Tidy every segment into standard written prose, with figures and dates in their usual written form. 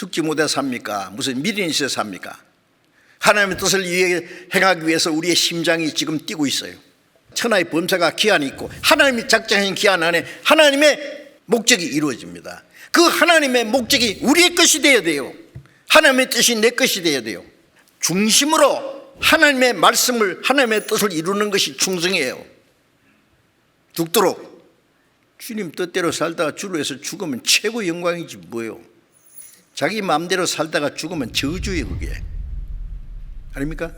죽지 못해 삽니까? 무슨 미련이 있어 삽니까? 하나님의 뜻을 행하기 위해서 우리의 심장이 지금 뛰고 있어요. 천하의 범사가 기한이 있고 하나님이 작정하신 기한 안에 하나님의 목적이 이루어집니다. 그 하나님의 목적이 우리의 것이 되어야 돼요. 하나님의 뜻이 내 것이 되어야 돼요. 중심으로 하나님의 말씀을, 하나님의 뜻을 이루는 것이 충성이에요. 죽도록 주님 뜻대로 살다가 주로 해서 죽으면 최고 영광이지 뭐예요. 자기 마음대로 살다가 죽으면 저주예요. 그게 아닙니까?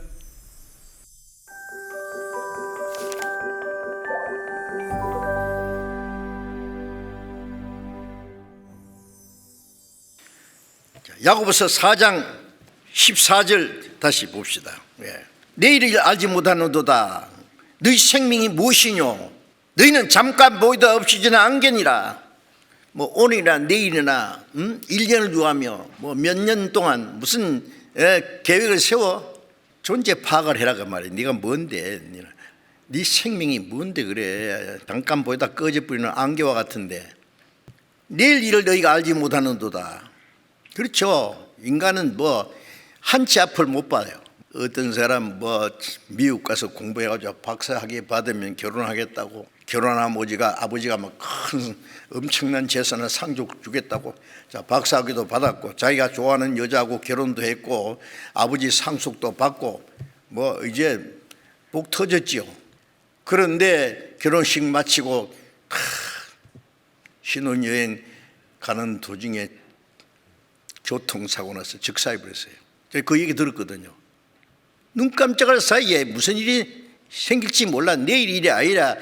야고보서 4장 14절 다시 봅시다. 내일을 알지 못하노도다. 너희 생명이 무엇이뇨? 너희는 잠깐 보이다 없이지는 않겠니라. 뭐 오늘이나 내일이나 1년을 요하며 뭐 몇 년 동안 무슨 계획을 세워 존재 파악을 해라 그 말이야. 네가 뭔데? 네 생명이 뭔데 그래? 잠깐 보이다 꺼져버리는 안개와 같은데 내일 일을 너희가 알지 못하는도다. 그렇죠. 인간은 뭐 한 치 앞을 못 봐요. 어떤 사람 뭐 미국 가서 공부해가지고 박사학위 받으면 결혼하겠다고, 결혼하면 아버지가 막 큰 엄청난 재산을 상속 주겠다고, 자 박사학위도 받았고 자기가 좋아하는 여자하고 결혼도 했고 아버지 상속도 받고 뭐 이제 복 터졌지요. 그런데 결혼식 마치고 신혼여행 가는 도중에 교통사고 나서 즉사해 버렸어요. 제가 그 얘기 들었거든요. 눈 깜짝할 사이에 무슨 일이 생길지 몰라. 내일 일이 아니라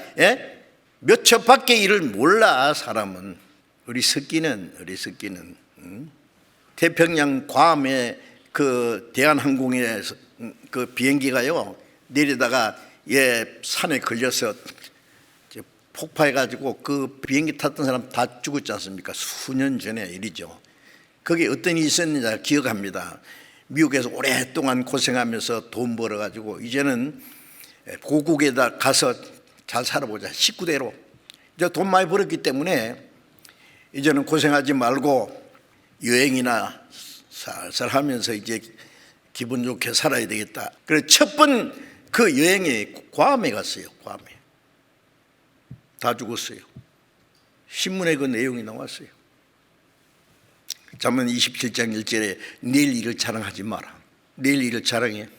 몇 초 밖의 일을 몰라. 사람은 어리석기는 태평양 괌에 그 대한항공에서 그 비행기가요 내리다가 산에 걸려서 폭파해가지고 그 비행기 탔던 사람 다 죽었지 않습니까? 수년 전의 일이죠. 거기에 어떤 일이 있었는지 기억합니다. 미국에서 오랫동안 고생하면서 돈 벌어가지고 이제는 고국에다 가서 잘 살아보자. 식구대로 이제 돈 많이 벌었기 때문에 이제는 고생하지 말고 여행이나 살살 하면서 이제 기분 좋게 살아야 되겠다. 그래서 첫 번 그 여행에 괌에 갔어요. 괌에 다 죽었어요. 신문에 그 내용이 나왔어요. 잠언 27장 1절에 내일 일을 자랑하지 마라. 내일 일을 자랑해.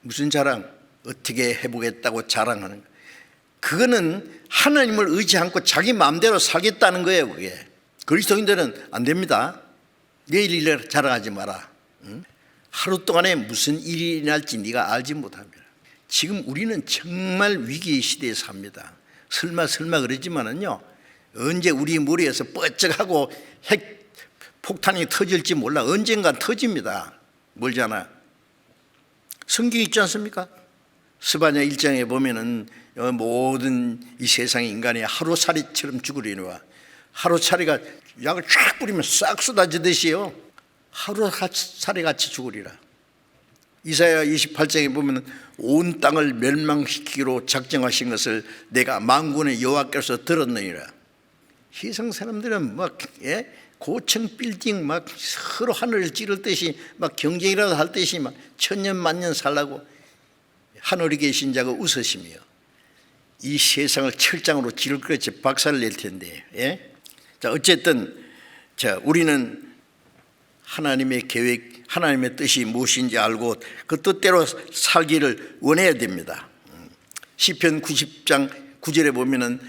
무슨 자랑? 어떻게 해보겠다고 자랑하는 거야. 그거는 하나님을 의지 않고 자기 마음대로 살겠다는 거예요. 그게 그리스도인들은 안 됩니다. 내일 일을 자랑하지 마라. 하루 동안에 무슨 일이 날지 네가 알지 못합니다. 지금 우리는 정말 위기의 시대에 삽니다. 설마 그러지만은요 언제 우리 머리에서 뻗쩍하고 핵 폭탄이 터질지 몰라. 언젠간 터집니다. 멀잖아. 성경이 있지 않습니까? 스바냐 1장에 보면은 모든 이 세상의 인간이 하루살이처럼 죽으리니와. 하루살이가 약을 쫙 뿌리면 싹 쏟아지듯이요 하루살이같이 죽으리라. 이사야 28장에 보면 온 땅을 멸망시키기로 작정하신 것을 내가 만군의 여호와께서 들었느니라. 세상 사람들은 막 고층 빌딩 막 서로 하늘을 찌를 듯이 막 경쟁이라도 할 듯이 막 천년 만년 살라고 하늘에 계신 자가 웃으시며 이 세상을 철장으로 지를거지 박살을 낼 텐데. 자 어쨌든 우리는 하나님의 계획, 하나님의 뜻이 무엇인지 알고 그 뜻대로 살기를 원해야 됩니다. 시편 90장 9절에 보면은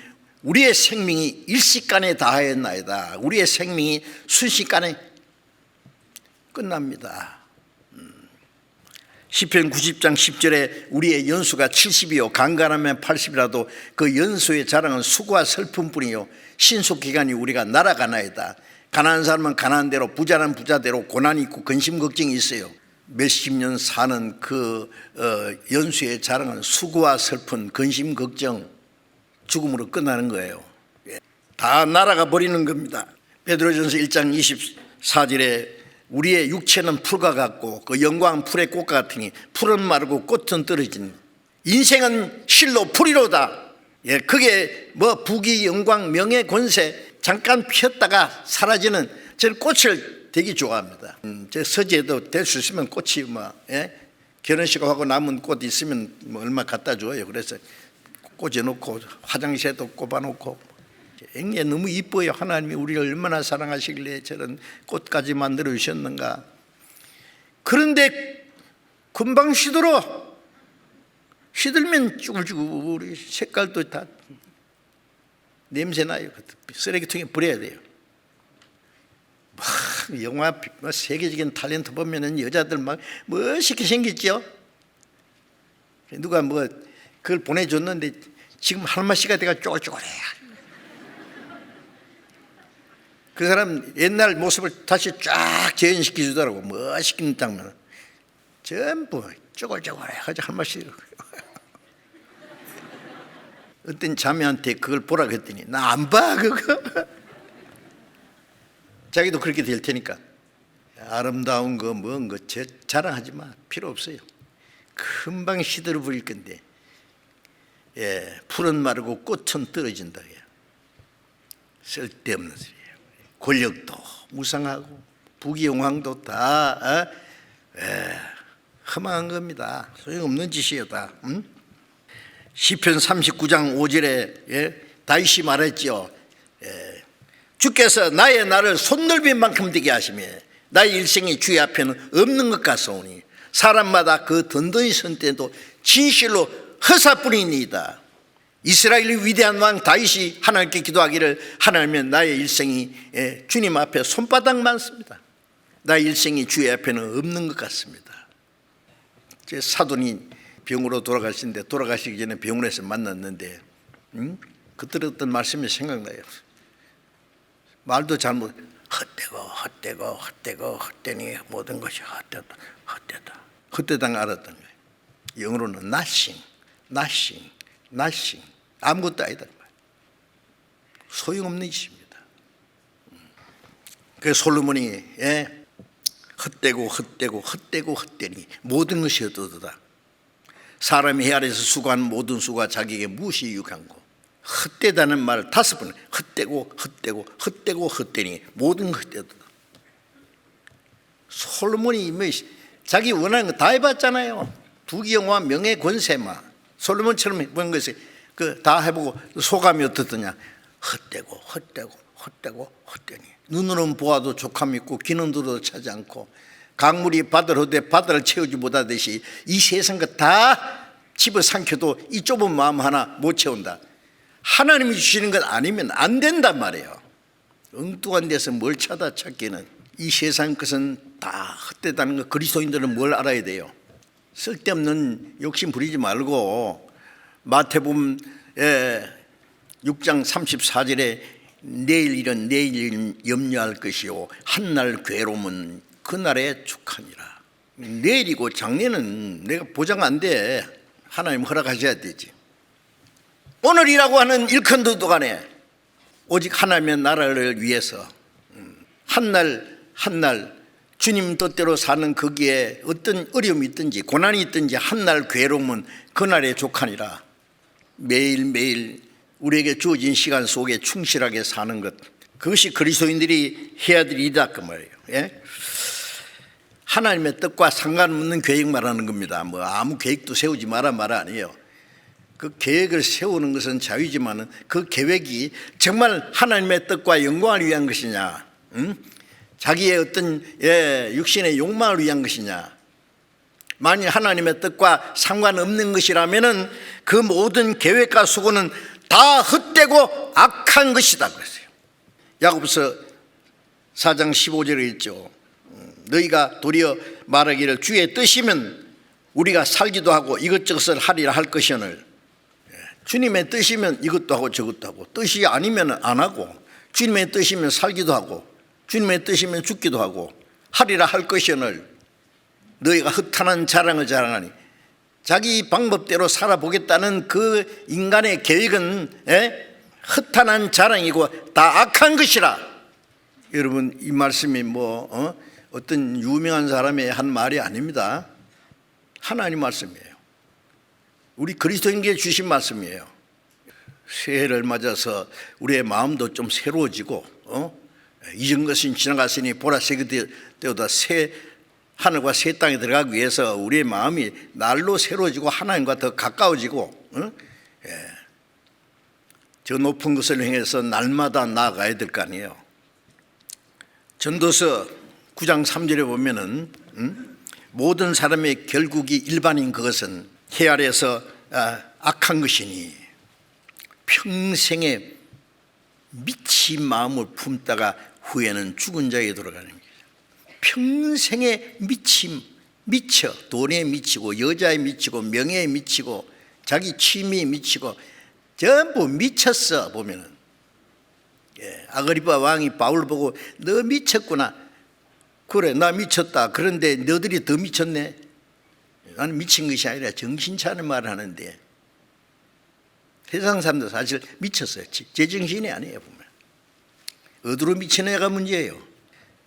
우리의 생명이 일시간에 다하였나이다. 우리의 생명이 순식간에 끝납니다. 시편 90장 10절에 우리의 연수가 70이요 강간하면 80이라도 그 연수의 자랑은 수고와 슬픔뿐이요 신속기간이 우리가 날아가나이다. 가난한 사람은 가난한 대로 부자는 부자대로 고난이 있고 근심 걱정이 있어요. 몇십 년 사는 그 연수의 자랑은 수고와 슬픔, 근심 걱정, 죽음으로 끝나는 거예요. 다 날아가 버리는 겁니다. 베드로전서 1장 24절에 우리의 육체는 풀과 같고 그 영광은 풀의 꽃과 같으니 풀은 마르고 꽃은 떨어진 인생은 실로 풀이로다. 그게 뭐 부귀 영광 명예 권세 잠깐 피었다가 사라지는 저 꽃을 되게 좋아합니다. 제 서재도 될 수 있으면 꽃이 결혼식하고 남은 꽃 있으면 뭐 얼마 갖다 줘요. 그래서 꽂아놓고 화장실에도 꼽아놓고 굉장히 너무 이뻐요. 하나님이 우리를 얼마나 사랑하시길래 저런 꽃까지 만들어 주셨는가. 그런데 금방 시들면 쭈글쭈글 색깔도 다 냄새나요. 쓰레기통에 버려야 돼요. 막 영화 세계적인 탤런트 보면은 여자들 막 멋있게 생겼죠. 누가 뭐 그걸 보내줬는데 지금 할머니가 돼가 쪼글쪼글해. 그 사람 옛날 모습을 다시 쫙 재현시켜 주더라고. 멋있는 장면 전부 쪼글쪼글해 가지고 할머니. 어떤 자매한테 그걸 보라고 했더니 나 안 봐 그거. 자기도 그렇게 될 테니까 아름다운 거 뭔 거 자랑하지 마. 필요 없어요. 금방 시들어 버릴 건데 풀은 마르고 꽃은 떨어진다. 쓸데없는 소리예요. 권력도 무상하고 부귀영화도 다 험한 겁니다. 소용없는 짓이에요 다. 시편 39장 5절에 다윗이 말했죠. 주께서 나의 날을 손넓이만큼 되게 하시며 나의 일생이 주의 앞에는 없는 것 같사오니 사람마다 그 든든히 선 때도 진실로 허사뿐이니이다. 이스라엘의 위대한 왕 다윗이 하나님께 기도하기를 하나님의 나의 일생이 주님 앞에 손바닥만습니다. 나의 일생이 주의 앞에는 없는 것 같습니다. 제 사돈이 병으로 돌아가시는데 돌아가시기 전에 병원에서 만났는데 그때 어떤 말씀이 생각나요. 말도 잘못 헛되니 모든 것이 헛되다 알았던 거예요. 영어로는 nothing 아무것도 아니다. 소용없는 짓입니다. 그 솔로몬이 헛되니 모든 것이 헛되다. 사람이 해 아래서 수고한 모든 수가 자기에게 무엇이 유익한고. 헛되다는 말 5번 헛되니 모든 것 헛되다. 솔로몬이 자기 원하는 거 다 해봤잖아요. 부귀영화 명예 권세마 솔로몬처럼 해본 것이 다 해보고 소감이 어떻더냐. 헛되니 눈으로는 보아도 족함이 있고 귀는 들어도 차지 않고 강물이 바다를 허되 바다를 채우지 못하듯이 이 세상 것 다 집어삼켜도 이 좁은 마음 하나 못 채운다. 하나님이 주시는 것 아니면 안 된단 말이에요. 엉뚱한 데서 뭘 찾기는. 이 세상 것은 다 헛되다는 거 그리스도인들은 뭘 알아야 돼요. 쓸데없는 욕심 부리지 말고 마태복음 6장 34절에 내일 일은 내일 염려할 것이요 한날 괴로움은 그날에 축하니라. 내일이고 장래는 내가 보장 안 돼. 하나님 허락하셔야 되지. 오늘이라고 하는 일컨두도 간에 오직 하나님의 나라를 위해서 한날 주님 뜻대로 사는 거기에 어떤 어려움이 있든지 고난이 있든지 한날 괴로움은 그날에 족하니라. 매일매일 우리에게 주어진 시간 속에 충실하게 사는 것, 그것이 그리스도인들이 해야 될 일이다 그 말이에요. 하나님의 뜻과 상관없는 계획 말하는 겁니다. 뭐 아무 계획도 세우지 마라 아니에요. 그 계획을 세우는 것은 자유지만은 그 계획이 정말 하나님의 뜻과 영광을 위한 것이냐, 자기의 어떤 육신의 욕망을 위한 것이냐. 만일 하나님의 뜻과 상관없는 것이라면은 그 모든 계획과 수고는 다 헛되고 악한 것이다 그랬어요. 야고보서 4장 15절에 있죠. 너희가 도리어 말하기를 주의 뜻이면 우리가 살기도 하고 이것저것을 하리라 할 것이오늘. 주님의 뜻이면 이것도 하고 저것도 하고, 뜻이 아니면 안 하고, 주님의 뜻이면 살기도 하고 주님의 뜻이면 죽기도 하고 하리라 할 것이오늘 너희가 허탄한 자랑을 자랑하니. 자기 방법대로 살아보겠다는 그 인간의 계획은 허탄한 자랑이고 다 악한 것이라. 여러분, 이 말씀이 어떤 유명한 사람의 한 말이 아닙니다. 하나님 말씀이에요. 우리 그리스도인께 주신 말씀이에요. 새해를 맞아서 우리의 마음도 좀 새로워지고 이전 것은 지나갔으니 보라 새 때보다 새 하늘과 새 땅에 들어가기 위해서 우리의 마음이 날로 새로워지고 하나님과 더 가까워지고 저 높은 것을 향해서 날마다 나아가야 될 거 아니에요. 전도서 9장 3절에 보면은 모든 사람의 결국이 일반인 그것은 해 아래에서 악한 것이니 평생에 미친 마음을 품다가 후에는 죽은 자에게 돌아가는 거예요. 평생에 미쳐 돈에 미치고 여자에 미치고 명예에 미치고 자기 취미에 미치고 전부 미쳤어. 보면은 아그리파 왕이 바울 보고 너 미쳤구나. 그래 나 미쳤다. 그런데 너들이 더 미쳤네. 나는 미친 것이 아니라 정신 차리는 말을 하는데 세상 사람들 사실 미쳤어요. 제정신이 아니에요. 보면 어디로 미친 애가 문제예요.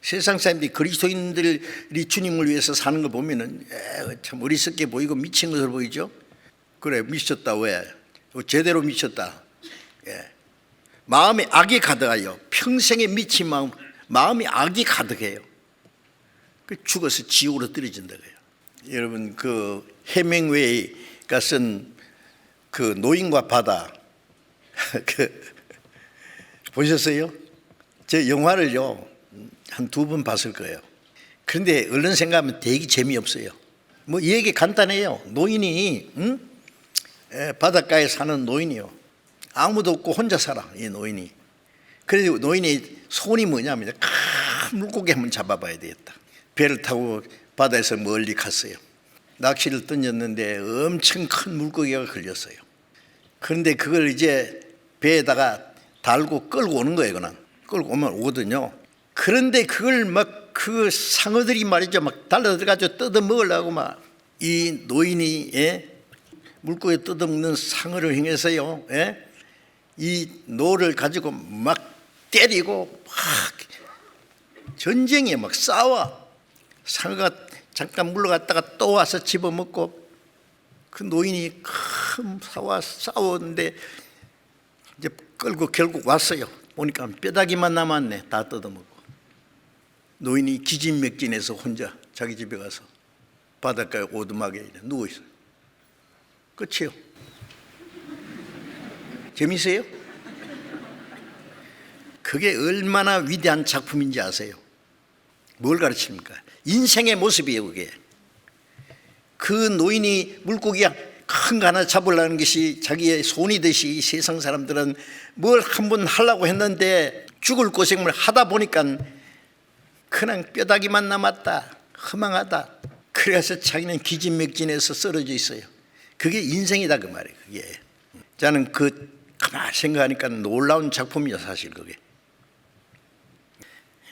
세상 사람들이 그리스도인들이 주님을 위해서 사는 걸 보면은 참 어리석게 보이고 미친 것으로 보이죠. 그래 미쳤다. 왜? 제대로 미쳤다. 마음에 악이 가득하여 평생에 미친 마음이 악이 가득해요. 죽어서 지옥으로 떨어진다 그래요. 여러분 그 해밍웨이가 쓴 그 노인과 바다 보셨어요? 제 영화를요 한 2번 봤을 거예요. 그런데 얼른 생각하면 되게 재미없어요. 뭐 이 얘기 간단해요. 노인이 바닷가에 사는 노인이요. 아무도 없고 혼자 살아 이 노인이. 그래서 노인의 소원이 뭐냐면 큰 물고기 한번 잡아봐야 되겠다. 배를 타고 바다에서 멀리 갔어요. 낚시를 던졌는데 엄청 큰 물고기가 걸렸어요. 그런데 그걸 이제 배에다가 달고 끌고 오는 거예요. 그냥 끌고 오면 오거든요. 그런데 그걸 막 그 상어들이 말이죠 막 달려들어가지고 뜯어 먹으려고 막 이 노인이 물고기 뜯어 먹는 상어를 향해서요 이 노를 가지고 막 때리고 막 전쟁에 막 싸워. 상어가 잠깐 물러갔다가 또 와서 집어먹고 그 노인이 큰 사와 싸웠는데 이제 끌고 결국 왔어요. 보니까 뼈다귀만 남았네. 다 뜯어먹고. 노인이 기진맥진해서 혼자 자기 집에 가서 바닷가에 오두막에 누워있어요. 끝이에요. 재밌어요? 그게 얼마나 위대한 작품인지 아세요? 뭘 가르칩니까? 인생의 모습이에요. 그게 그 노인이 물고기야 큰 거 하나 잡으려는 것이 자기의 손이듯이 세상 사람들은 뭘 한번 하려고 했는데 죽을 고생을 하다 보니까 그냥 뼈다귀만 남았다. 허망하다. 그래서 자기는 기진맥진해서 쓰러져 있어요. 그게 인생이다 그 말이에요. 그게 저는 가만히 생각하니까 놀라운 작품이죠. 사실 그게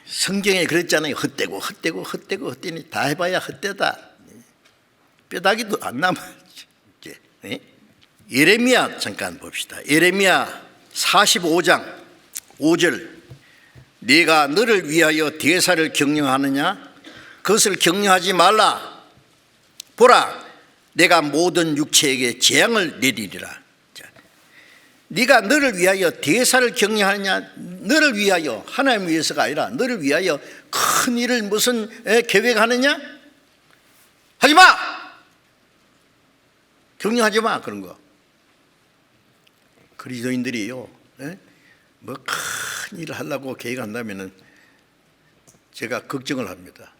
성경에 그랬잖아요. 헛되고 헛되니 다 해봐야 헛되다. 뼈다귀도 안 남아. 예레미야 잠깐 봅시다. 예레미야 45장 5절. 네가 너를 위하여 대사를 경영하느냐? 그것을 경영하지 말라. 보라, 내가 모든 육체에게 재앙을 내리리라. 네가 너를 위하여 대사를 경영하느냐? 너를 위하여, 하나님을 위해서가 아니라 너를 위하여 큰 일을 무슨 계획하느냐? 하지 마! 경영하지 마. 그런 거. 그리스도인들이요, 뭐 큰 일을 하려고 계획한다면은 제가 걱정을 합니다.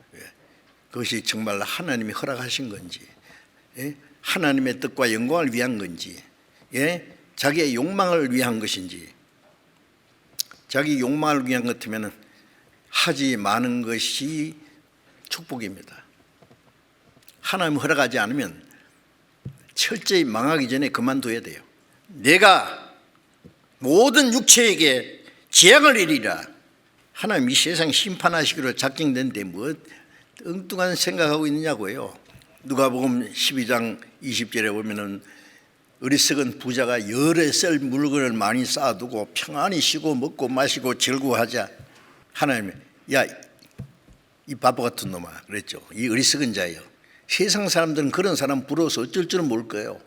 그것이 정말 하나님이 허락하신 건지, 하나님의 뜻과 영광을 위한 건지, 자기의 욕망을 위한 것인지. 자기 욕망을 위한 것 같으면 하지 마는 것이 축복입니다. 하나님 허락하지 않으면 철저히 망하기 전에 그만둬야 돼요. 내가 모든 육체에게 재앙을 이리라. 하나님 이 세상 심판하시기로 작정된데 뭐 엉뚱한 생각하고 있느냐고요. 누가복음 12장 20절에 보면은 어리석은 부자가 여러 썰 물건을 많이 쌓아두고 평안히 쉬고 먹고 마시고 즐거워하자. 하나님이 야, 이 바보 같은 놈아 그랬죠. 이 어리석은 자예요. 세상 사람들은 그런 사람 부러워서 어쩔 줄은 모를 거예요.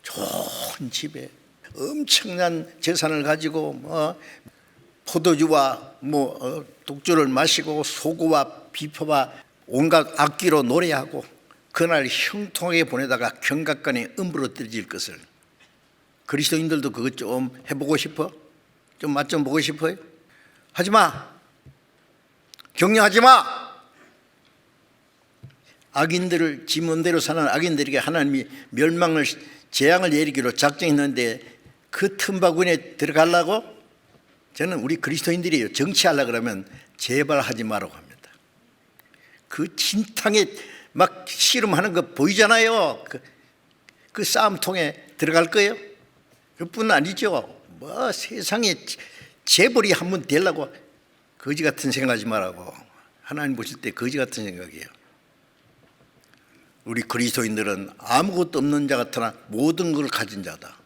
좋은 집에 엄청난 재산을 가지고 포도주와 독주를 마시고 소고와 비표와 온갖 악기로 노래하고 그날 형통하게 보내다가 경각간에 음부로 떨어질 것을. 그리스도인들도 그것 좀 해보고 싶어? 좀 맛 좀 보고 싶어요? 하지마. 격려하지마. 악인들을 지문대로 사는 악인들에게 하나님이 멸망을 재앙을 내리기로 작정했는데 그 틈바구니에 들어가려고? 저는 우리 그리스도인들이에요. 정치하려고 그러면 제발 하지 말라고 합니다. 그 진탕에 막 씨름하는 거 보이잖아요. 그 싸움통에 들어갈 거예요? 그뿐 아니죠. 세상에 재벌이 한번 되려고 거지 같은 생각하지 말라고. 하나님 보실 때 거지 같은 생각이에요. 우리 그리스도인들은 아무것도 없는 자 같으나 모든 걸 가진 자다.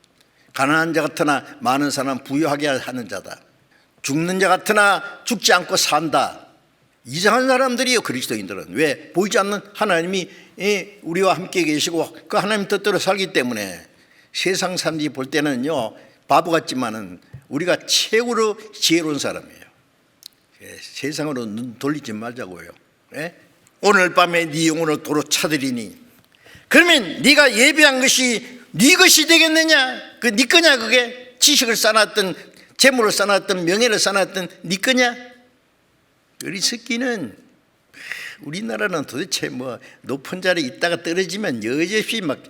가난한 자 같으나 많은 사람 부유하게 하는 자다. 죽는 자 같으나 죽지 않고 산다. 이상한 사람들이에요, 그리스도인들은. 왜? 보이지 않는 하나님이 우리와 함께 계시고 그 하나님 뜻대로 살기 때문에 세상 사람들이 볼 때는요 바보 같지만은 우리가 최고로 지혜로운 사람이에요. 세상으로 눈 돌리지 말자고요. 오늘 밤에 네 영혼을 도로 차들이니, 그러면 네가 예비한 것이 네 것이 되겠느냐? 그 네 거냐? 그게 지식을 쌓아놨던, 재물을 쌓아놨던, 명예를 쌓아놨던 네 거냐? 어리석기는. 우리나라는 도대체 높은 자리에 있다가 떨어지면 여지없이 막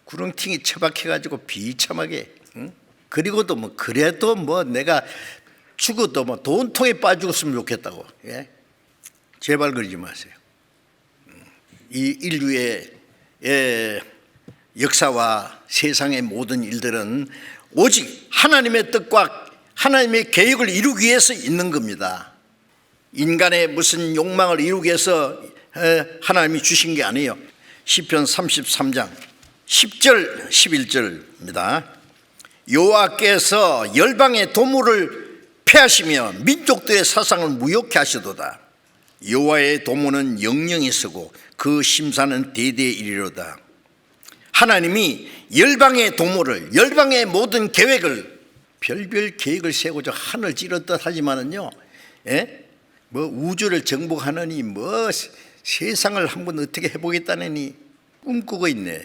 구렁텅이 처박혀가지고 비참하게, 그리고도 그래도 내가 죽어도 돈통에 빠지고으면 좋겠다고. 제발 그러지 마세요. 이 인류의 역사와 세상의 모든 일들은 오직 하나님의 뜻과 하나님의 계획을 이루기 위해서 있는 겁니다. 인간의 무슨 욕망을 이루기 위해서 하나님이 주신 게 아니에요. 시편 33장 10절 11절입니다. 여호와께서 열방의 도모를 폐하시며 민족들의 사상을 무효케 하시도다. 여호와의 도모는 영영이 서고 그 심사는 대대에 이르리로다. 하나님이 열방의 도모를, 열방의 모든 계획을, 별별 계획을 세우고자 하늘 찌르듯 하지만은요, 우주를 정복하느니 세상을 한번 어떻게 해보겠다느니 꿈꾸고 있네.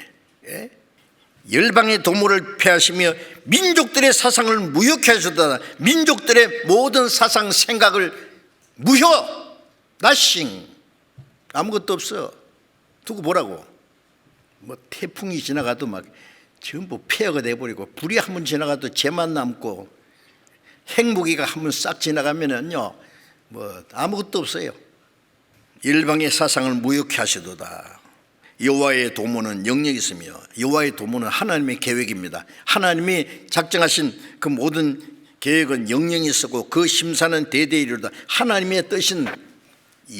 열방의 도모를 폐하시며 민족들의 사상을 무효케 하시도다. 민족들의 모든 사상 생각을 무효, 나싱, 아무것도 없어. 두고 보라고. 태풍이 지나가도 막 전부 폐허가 돼버리고, 불이 한번 지나가도 재만 남고, 핵무기가 한번 싹 지나가면은요 아무것도 없어요. 열방의 사상을 무효케 하시도다. 여호와의 도모는 영역이 있으며, 여호와의 도모는 하나님의 계획입니다. 하나님이 작정하신 그 모든 계획은 영영이 있었고 그 심사는 대대에 이르다. 하나님의 뜻은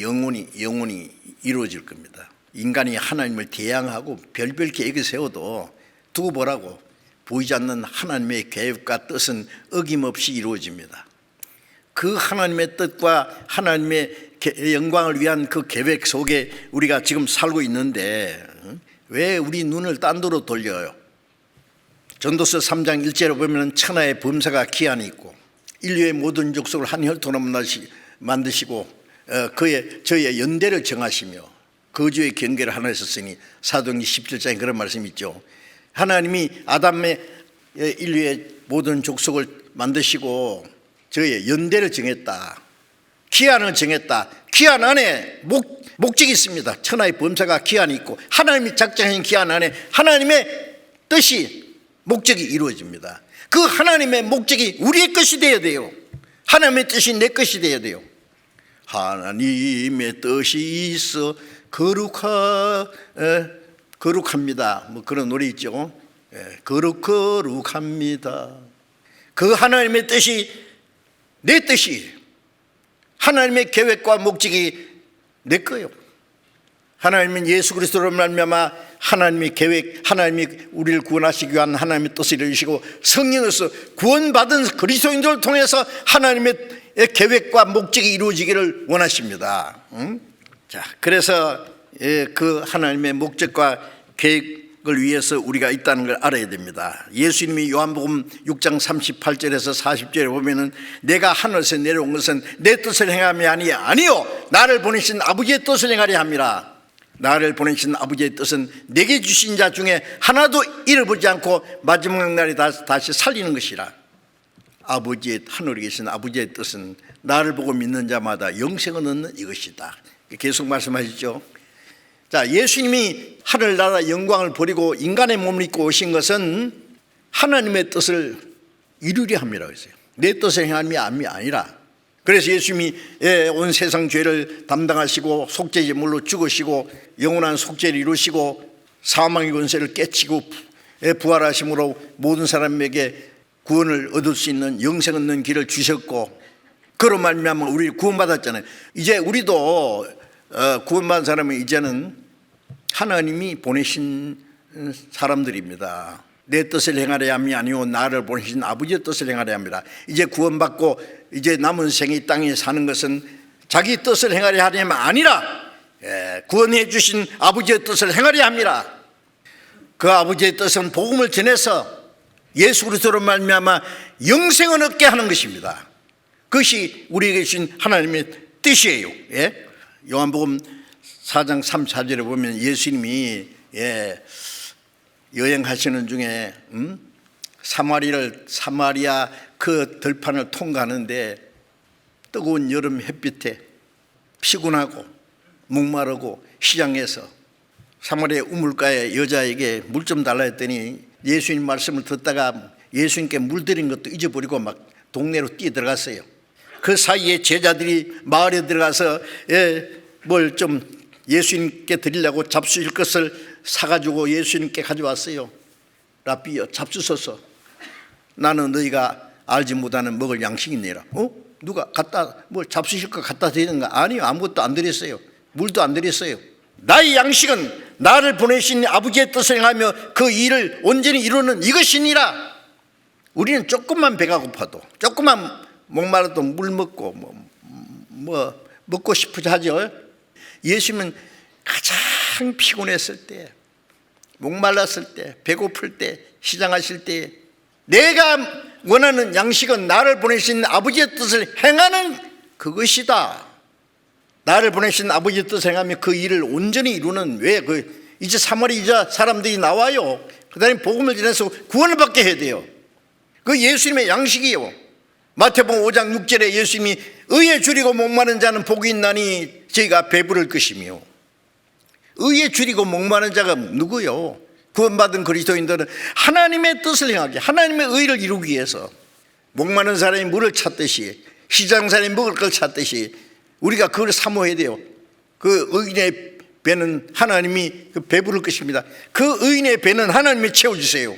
영원히 이루어질 겁니다. 인간이 하나님을 대항하고 별별 계획을 세워도 두고 보라고. 보이지 않는 하나님의 계획과 뜻은 어김없이 이루어집니다. 그 하나님의 뜻과 하나님의 영광을 위한 그 계획 속에 우리가 지금 살고 있는데 왜 우리 눈을 딴 데로 돌려요? 전도서 3장 1절에 보면 천하의 범사가 기한이 있고 인류의 모든 족속을 한 혈통으로 만드시고 저의 연대를 정하시며 거주의 경계를 하나 했었으니 사도행전 17장에 그런 말씀이 있죠. 하나님이 아담의 인류의 모든 족속을 만드시고 저의 연대를 정했다. 기한을 정했다. 기한 안에 목적이 있습니다. 천하의 범사가 기한이 있고 하나님이 작정하신 기한 안에 하나님의 뜻이, 목적이 이루어집니다. 그 하나님의 목적이 우리의 것이 되어야 돼요. 하나님의 뜻이 내 것이 되어야 돼요. 하나님의 뜻이 있어 거룩합니다. 그런 노래 있죠. 거룩합니다. 그 하나님의 뜻이 내 뜻이, 하나님의 계획과 목적이 내 거예요. 하나님은 예수 그리스도로 말미암아 하나님의 계획, 하나님이 우리를 구원하시기 위한 하나님의 뜻을 이루시고 성령으로서 구원받은 그리스도인들을 통해서 하나님의 계획과 목적이 이루어지기를 원하십니다. 자, 그래서 그 하나님의 목적과 계획 걸 위해서 우리가 있다는 걸 알아야 됩니다. 예수님이 요한복음 6장 38절에서 40절에 보면은 내가 하늘에서 내려온 것은 내 뜻을 행함이 아니요 나를 보내신 아버지의 뜻을 행하려 함이라. 나를 보내신 아버지의 뜻은 내게 주신 자 중에 하나도 잃어버리지 않고 마지막 날에 다시 살리는 것이라. 아버지의 하늘에 계신 아버지의 뜻은 나를 보고 믿는 자마다 영생을 얻는 이것이다. 계속 말씀하시죠. 자, 예수님이 하늘나라 영광을 버리고 인간의 몸을 입고 오신 것은 하나님의 뜻을 이루려 함이라 했어요. 내 뜻을 행함이 아니라. 그래서 예수님이 온 세상 죄를 담당하시고 속죄제물로 죽으시고 영원한 속죄를 이루시고 사망의 권세를 깨치고 부활하심으로 모든 사람에게 구원을 얻을 수 있는 영생 얻는 길을 주셨고, 그로 말미암아 우리 구원받았잖아요. 이제 우리도 구원받은 사람은 이제는 하나님이 보내신 사람들입니다. 내 뜻을 행하려 함이 아니오 나를 보내신 아버지의 뜻을 행하려 합니다. 이제 구원받고 이제 남은 생이 땅에 사는 것은 자기 뜻을 행하려 하려면 아니라 구원해 주신 아버지의 뜻을 행하려 합니다. 그 아버지의 뜻은 복음을 전해서 예수 그리스도로 말미암아 영생을 얻게 하는 것입니다. 그것이 우리에게 주신 하나님의 뜻이에요. 요한복음 4장 3-4절에 보면 예수님이 여행하시는 중에 사마리아 그 들판을 통과하는데 뜨거운 여름 햇빛에 피곤하고 목마르고 시장에서 사마리아 우물가에 여자에게 물 좀 달라 했더니 예수님 말씀을 듣다가 예수님께 물 드린 것도 잊어버리고 막 동네로 뛰어 들어갔어요. 그 사이에 제자들이 마을에 들어가서 뭘 좀 예수님께 드리려고 잡수실 것을 사가지고 예수님께 가져왔어요. 라비여 잡수소서. 나는 너희가 알지 못하는 먹을 양식이 있느니라. 누가 갖다 뭘 잡수실 거 갖다 드리는가? 아니요, 아무것도 안 드렸어요. 물도 안 드렸어요. 나의 양식은 나를 보내신 아버지의 뜻을 행하며 그 일을 온전히 이루는 이것이니라. 우리는 조금만 배가 고파도, 조금만 목마르도 물 먹고 뭐 먹고 싶으자 하죠. 예수님은 가장 피곤했을 때, 목말랐을 때, 배고플 때, 시장하실 때 내가 원하는 양식은 나를 보내신 아버지의 뜻을 행하는 그것이다. 나를 보내신 아버지의 뜻을 행하며 그 일을 온전히 이루는, 왜 이제 사마리아 사람들이 나와요. 그 다음에 복음을 전해서 구원을 받게 해야 돼요. 그 예수님의 양식이요. 마태복음 5장 6절에 예수님이 의에 줄이고 목마른 자는 복이 있나니 저희가 배부를 것이며. 의에 줄이고 목마른 자가 누구요? 구원받은 그리스도인들은 하나님의 뜻을 행하기, 하나님의 의를 이루기 위해서 목마른 사람이 물을 찾듯이, 시장 사람이 먹을 걸 찾듯이 우리가 그걸 사모해야 돼요. 그 의인의 배는 하나님이 배부를 것입니다. 그 의인의 배는 하나님이 채워주세요.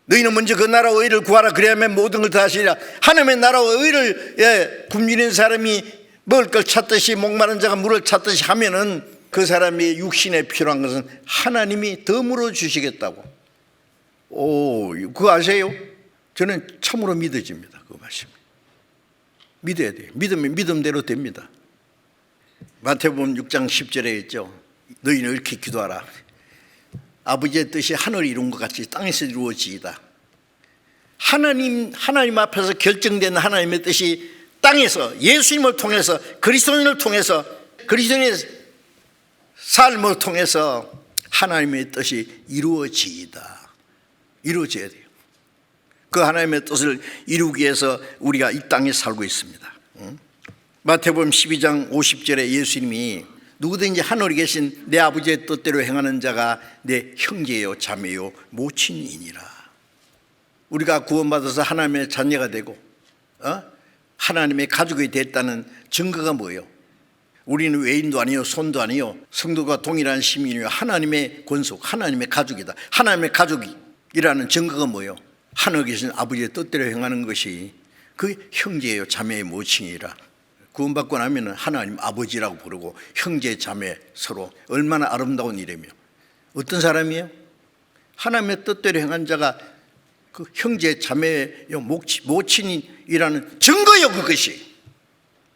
너희는 먼저 그 나라와 의를 구하라. 그래야만 모든 걸 다 하시리라. 하나님의 나라와 의를 굶주린 사람이 먹을 걸 찾듯이, 목마른 자가 물을 찾듯이 하면은 그 사람이 육신에 필요한 것은 하나님이 덤으로 주시겠다고. 그거 아세요? 저는 참으로 믿어집니다. 그 말씀 믿어야 돼요. 믿으면 믿음대로 됩니다. 마태복음 6장 10절에 있죠. 너희는 이렇게 기도하라. 아버지의 뜻이 하늘을 이룬 것 같이 땅에서 이루어지이다. 하나님 앞에서 결정된 하나님의 뜻이 땅에서 예수님을 통해서, 그리스도인을 통해서, 그리스도인의 삶을 통해서 하나님의 뜻이 이루어지이다. 이루어져야 돼요. 그 하나님의 뜻을 이루기 위해서 우리가 이 땅에 살고 있습니다. 마태복음 12장 50절에 예수님이 누구든지 하늘에 계신 내 아버지의 뜻대로 행하는 자가 내 형제요 자매요 모친이니라. 우리가 구원받아서 하나님의 자녀가 되고 하나님의 가족이 됐다는 증거가 뭐예요? 우리는 외인도 아니요 손도 아니요 성도가 동일한 시민이요 하나님의 권속, 하나님의 가족이다. 하나님의 가족이라는 증거가 뭐예요? 하늘에 계신 아버지의 뜻대로 행하는 것이 그 형제예요 자매의 모친이라. 구원받고 나면 하나님 아버지라고 부르고 형제 자매 서로, 얼마나 아름다운 일이며. 어떤 사람이에요? 하나님의 뜻대로 행한 자가 그 형제 자매의 모친이라는 증거요. 그것이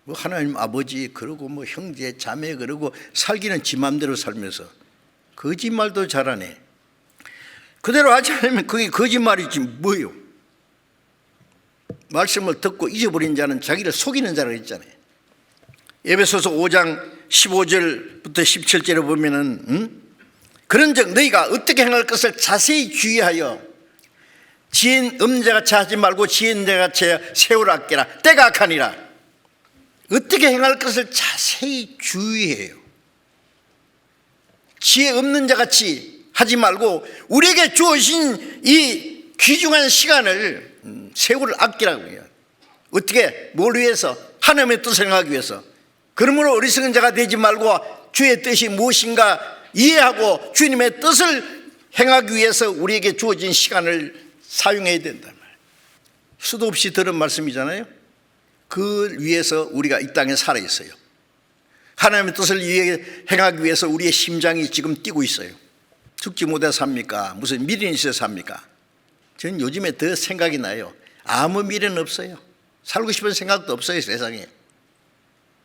하나님 아버지 그러고 형제 자매 그러고 살기는 지 맘대로 살면서 거짓말도 잘하네. 그대로 하지 않으면 그게 거짓말이지 뭐요. 말씀을 듣고 잊어버린 자는 자기를 속이는 자라 했잖아요. 에베소서 5장 15절부터 17절에 보면은 그런즉 너희가 어떻게 행할 것을 자세히 주의하여 지혜 없는 자같이 하지 말고 지혜 있는 자같이 세월 아끼라. 때가 악하니라. 어떻게 행할 것을 자세히 주의해요. 지혜 없는 자같이 하지 말고 우리에게 주어진 이 귀중한 시간을 세월을 아끼라고 해요. 어떻게? 뭘 위해서? 하나님의 뜻을 행하기 위해서. 그러므로 어리석은 자가 되지 말고 주의 뜻이 무엇인가 이해하고 주님의 뜻을 행하기 위해서 우리에게 주어진 시간을 사용해야 된단 말이에요. 수도 없이 들은 말씀이잖아요. 그걸 위해서 우리가 이 땅에 살아있어요. 하나님의 뜻을 행하기 위해서 우리의 심장이 지금 뛰고 있어요. 죽지 못해 삽니까? 무슨 미련이 있어서 삽니까? 저는 요즘에 더 생각이 나요. 아무 미련은 없어요. 살고 싶은 생각도 없어요, 세상에.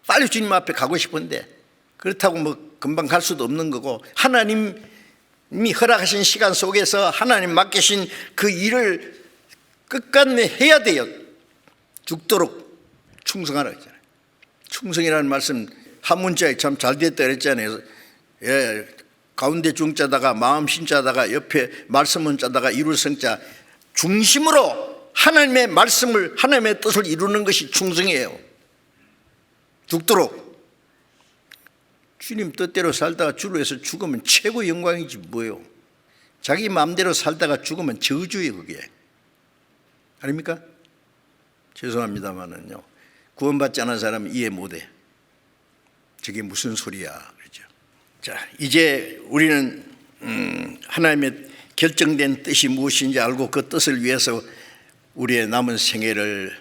빨리 주님 앞에 가고 싶은데 그렇다고 뭐 금방 갈 수도 없는 거고, 하나님이 허락하신 시간 속에서 하나님 맡기신 그 일을 끝까지 해야 돼요. 죽도록 충성하라 했잖아요. 충성이라는 말씀 한 문자에 참 잘 됐다 그랬잖아요. 예, 가운데 중자다가 마음 신자다가 옆에 말씀은 자다가 이룰 성자, 중심으로 하나님의 말씀을, 하나님의 뜻을 이루는 것이 충성이에요. 죽도록. 주님 뜻대로 살다가 주로 해서 죽으면 최고 영광이지 뭐예요. 자기 마음대로 살다가 죽으면 저주예요, 그게. 아닙니까? 죄송합니다만은요, 구원받지 않은 사람은 이해 못해. 저게 무슨 소리야, 그렇죠? 자, 이제 우리는 하나님의 결정된 뜻이 무엇인지 알고 그 뜻을 위해서 우리의 남은 생애를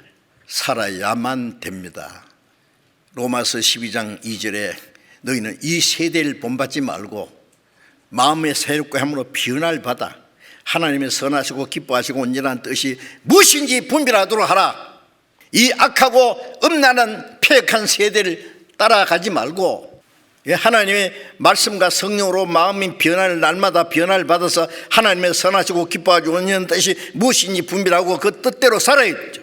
살아야만 됩니다. 로마서 12장 2절에 너희는 이 세대를 본받지 말고 마음의 새롭고 함으로 변화를 받아 하나님의 선하시고 기뻐하시고 온전한 뜻이 무엇인지 분별하도록 하라. 이 악하고 음란한 폐역한 세대를 따라가지 말고 하나님의 말씀과 성령으로 마음의 변화를 날마다 변화를 받아서 하나님의 선하시고 기뻐하시고 온전한 뜻이 무엇인지 분별하고 그 뜻대로 살아야 되죠.